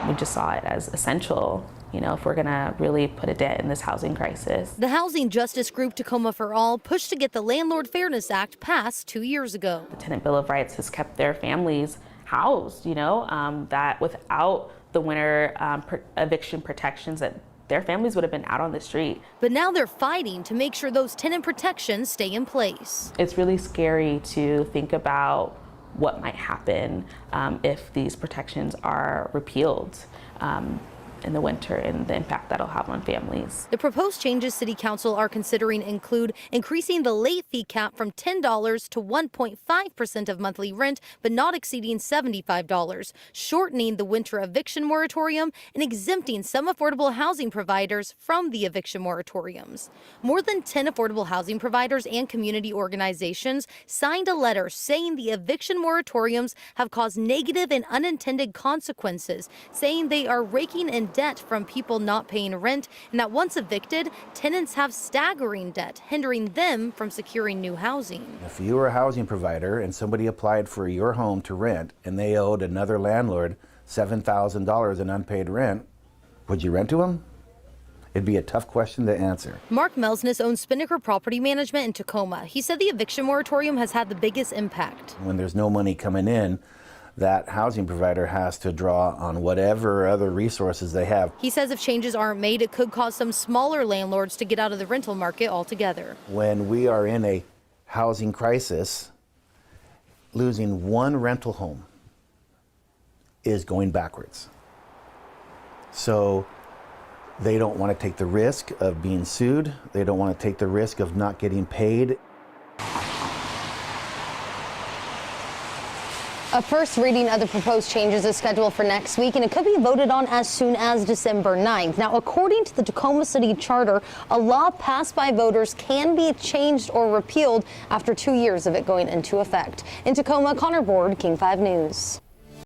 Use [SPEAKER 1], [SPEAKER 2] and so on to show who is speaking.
[SPEAKER 1] We just saw it as essential, if we're gonna really put a dent in this housing crisis.
[SPEAKER 2] The housing justice group Tacoma for All pushed to get the Landlord Fairness Act passed 2 years ago.
[SPEAKER 1] The Tenant Bill of Rights has kept their families housed, that without the winter eviction protections, that their families would have been out on the street.
[SPEAKER 2] But now they're fighting to make sure those tenant protections stay in place.
[SPEAKER 1] It's really scary to think about what might happen if these protections are repealed in the winter and the impact that'll have on families.
[SPEAKER 2] The proposed changes City Council are considering include increasing the late fee cap from $10 to 1.5% of monthly rent, but not exceeding $75, shortening the winter eviction moratorium, and exempting some affordable housing providers from the eviction moratoriums. More than 10 affordable housing providers and community organizations signed a letter saying the eviction moratoriums have caused negative and unintended consequences, saying they are raking in debt from people not paying rent, and that once evicted, tenants have staggering debt, hindering them from securing new housing.
[SPEAKER 3] If you were a housing provider and somebody applied for your home to rent and they owed another landlord $7,000 in unpaid rent, would you rent to them? It'd be a tough question to answer.
[SPEAKER 2] Mark Melsness owns Spinnaker Property Management in Tacoma. He said the eviction moratorium has had the biggest impact.
[SPEAKER 3] When there's no money coming in, that housing provider has to draw on whatever other resources they have.
[SPEAKER 2] He says if changes aren't made, it could cause some smaller landlords to get out of the rental market altogether.
[SPEAKER 3] When we are in a housing crisis, losing one rental home is going backwards. So they don't want to take the risk of being sued. They don't want to take the risk of not getting paid.
[SPEAKER 4] A first reading of the proposed changes is scheduled for next week, and it could be voted on as soon as December 9th. Now, according to the Tacoma City Charter, a law passed by voters can be changed or repealed after 2 years of it going into effect. In Tacoma, Connor Board, King 5 News.